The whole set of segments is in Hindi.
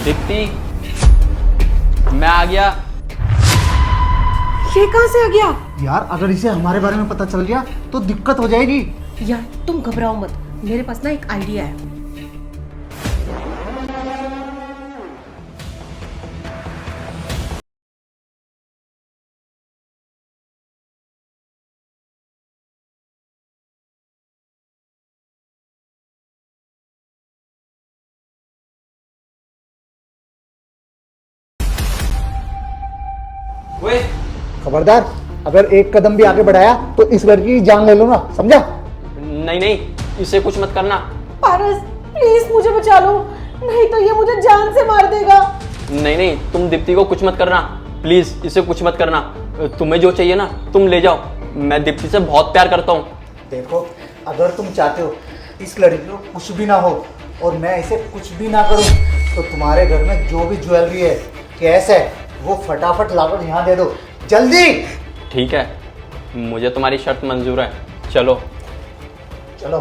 दीप्ति, मैं आ गया। ये कहाँ से आ गया? यार अगर इसे हमारे बारे में पता चल गया तो दिक्कत हो जाएगी। यार तुम घबराओ मत, मेरे पास ना एक आइडिया है। ओए, खबरदार, अगर एक कदम भी आगे बढ़ाया तो इस लड़की की जान ले लो ना, समझा? नहीं नहीं, इसे कुछ मत करना। पारस प्लीज मुझे बचा लो, नहीं तो ये मुझे जान से मार देगा। नहीं नहीं, तुम दीप्ति को कुछ मत करना, प्लीज इसे कुछ मत करना। तुम्हें जो चाहिए ना तुम ले जाओ, मैं दीप्ति से बहुत प्यार करता हूँ। देखो, अगर तुम चाहते हो इस लड़की को कुछ भी ना हो और मैं इसे कुछ भी ना करूं, तो तुम्हारे घर में जो भी ज्वेलरी है, कैश है, वो फटाफट लाकर यहाँ दे दो, जल्दी। ठीक है, मुझे तुम्हारी शर्त मंजूर है, चलो। चलो।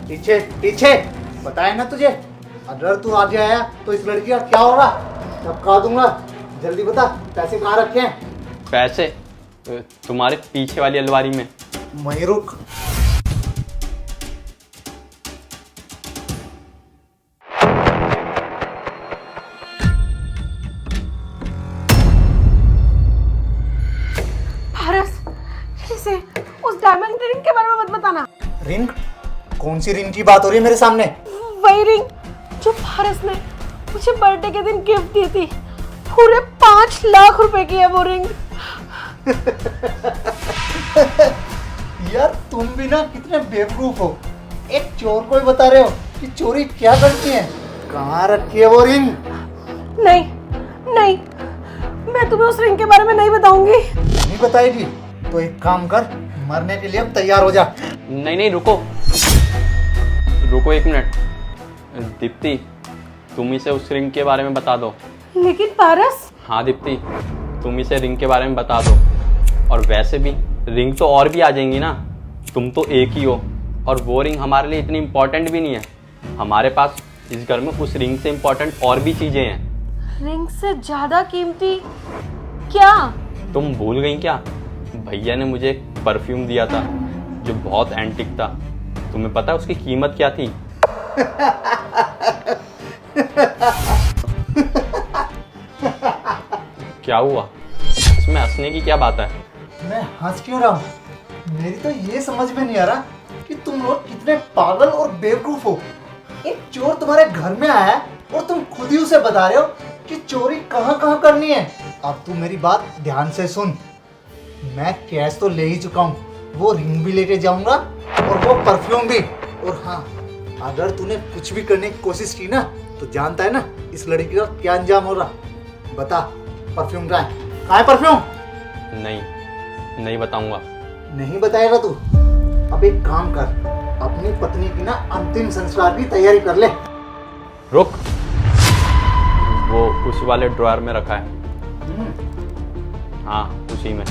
पीछे पीछे, बताया ना तुझे, अगर तू आगे आया तो इस लड़की का क्या होगा, धक्का दूंगा। जल्दी बता, पैसे कहाँ रखे हैं? पैसे तुम्हारे पीछे वाली अलमारी में। वहीं रुक। पारस इसे उस डायमंड रिंग के बारे में मत बताना। रिंग? कौन सी रिंग की बात हो रही है मेरे सामने? वही रिंग जो पारस ने मुझे बर्थडे के दिन गिफ्ट दी थी, पूरे 5 लाख रुपए की है वो रिंग। यार तुम भी ना कितने बेवकूफ हो, एक चोर को ही बता रहे हो कि चोरी क्या करती है। कहाँ रखी है वो रिंग? नहीं नहीं, मैं तुम्हें उस रिंग के बारे में नहीं बताऊंगी। नहीं बताएगी तो एक काम कर, मरने के लिए अब तैयार हो जा। नहीं नहीं, रुको रुको एक मिनट। दीप्ति, तुम इसे उस रिंग के बारे में बता दो। लेकिन पारस। हाँ दीप्ति, तुम इसे रिंग के बारे में बता दो। और वैसे भी रिंग तो और भी आ जाएंगी ना, तुम तो एक ही हो, और वो रिंग हमारे लिए इतनी इम्पोर्टेंट भी नहीं है। हमारे पास इस घर में उस रिंग से इम्पोर्टेंट और भी चीजें हैं। रिंग से ज्यादा कीमती क्या? तुम भूल गई क्या? भैया ने मुझे एक परफ्यूम दिया था जो बहुत एंटिक था। तुम्हें पता है उसकी कीमत क्या थी? क्या हुआ? इसमें हंसने की क्या बात है? मैं हंस क्यों रहा हूँ? मेरी तो ये समझ में नहीं आ रहा कि तुम लोग कितने पागल और बेवकूफ हो। एक चोर तुम्हारे घर में आया है और तुम खुद ही उसे बता रहे हो कि चोरी कहाँ कहाँ करनी है। अब तू मेरी बात ध्यान से सुन, मैं कैश तो ले ही चुका हूँ, वो रिंग भी लेके जाऊंगा और वो परफ्यूम भी। और हाँ, अगर तूने कुछ भी करने की कोशिश की ना तो जानता है ना इस लड़की का क्या अंजाम हो रहा। बता, परफ्यूम कहाँ है परफ्यूम? नहीं, नहीं बताऊंगा। नहीं बताएगा तू? अब एक काम कर, अपनी पत्नी की ना अंतिम संस्कार की तैयारी कर ले। रुक, वो उस वाले ड्रॉअर में रखा है। हाँ, उसी में।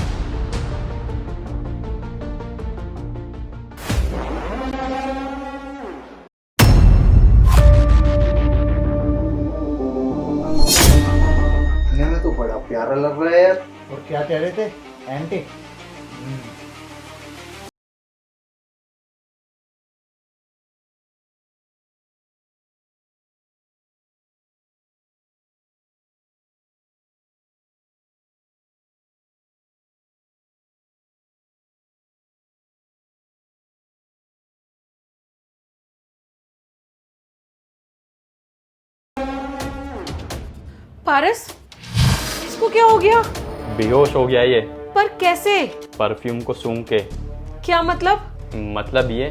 में तो बड़ा प्यारा लग रहा है यार। और क्या कह रहे थे? एंटिक? पारस इसको क्या हो गया? बेहोश हो गया ये। पर कैसे? परफ्यूम को सूंघ के। क्या मतलब? मतलब ये,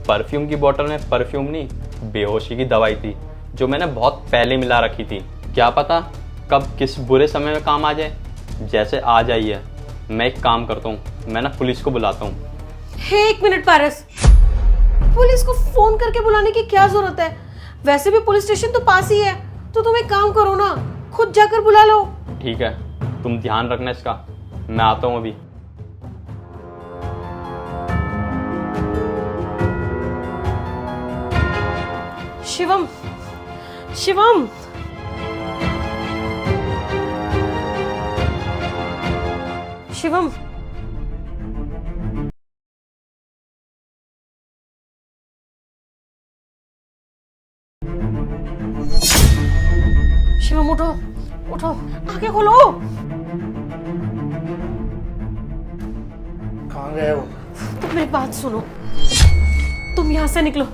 परफ्यूम की बोतल में परफ्यूम नहीं, बेहोशी की दवाई थी जो मैंने बहुत पहले मिला रखी थी। क्या पता कब किस बुरे समय में काम आ जाए, जैसे आ जाई है। मैं एक काम करता हूँ, मैं ना पुलिस को बुलाता हूँ। हे एक मिनट पारस, पुलिस को फोन करके बुलाने की क्या जरूरत है? वैसे भी पुलिस स्टेशन तो पास ही है, तो तुम एक काम करो ना, खुद जाकर बुला लो। ठीक है, तुम ध्यान रखना इसका, मैं आता हूँ अभी। शिवम, शिवम, शिवम, शिवम उठो, उठो, आंखें खोलो। कहाँ गए हो? तुम मेरी बात सुनो, तुम यहाँ से निकलो,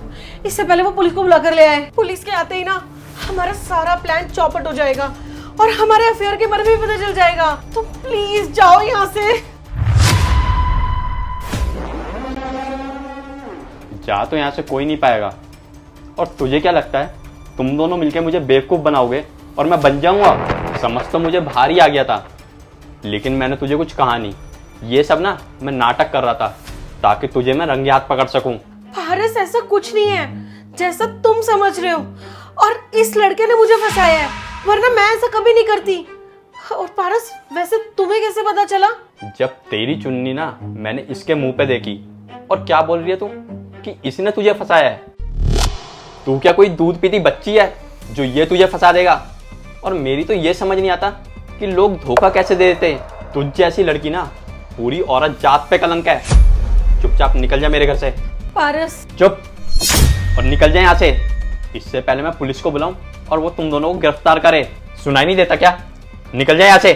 इससे पहले वो पुलिस को बुला कर ले आए। पुलिस के आते ही ना हमारा सारा प्लान चौपट हो जाएगा और हमारे अफेयर के बारे में भी पता चल जाएगा। तुम प्लीज जाओ यहाँ से। जा तो यहाँ से कोई नहीं पाएगा। और तुझे क्या लगता है तुम दोनों मिलके मुझे बेवकूफ़ बनाओगे और मैं बन जाऊंगा? समझ तो मुझे भारी आ गया था, लेकिन मैंने तुझे कुछ कहा नहीं। ये सब ना मैं नाटक कर रहा था ताकि तुझे मैं रंगे हाथ पकड़ सकूं। पारस, ऐसा कुछ नहीं है जैसा तुम समझ रहे हो, और इस लड़के ने मुझे फंसाया है, वरना मैं ऐसा कभी नहीं करती। और पारस, वैसे तुम्हें कैसे पता चला? जब तेरी चुन्नी ना मैंने इसके मुंह पे देखी। और क्या बोल रही है तू कि इसने तुझे फंसाया है? तू क्या कोई दूध पीती बच्ची है जो ये तुझे फंसा देगा? और मेरी तो ये समझ नहीं आता कि लोग धोखा कैसे दे देते हैं। तुझ जैसी लड़की ना पूरी औरत जात पे कलंक है। चुपचाप निकल जा मेरे घर से। पारस, चुप, और निकल जाए यहाँ से। इससे पहले मैं पुलिस को बुलाऊं और वो तुम दोनों को गिरफ्तार करे। सुनाई नहीं देता क्या? निकल जाए यहाँ से।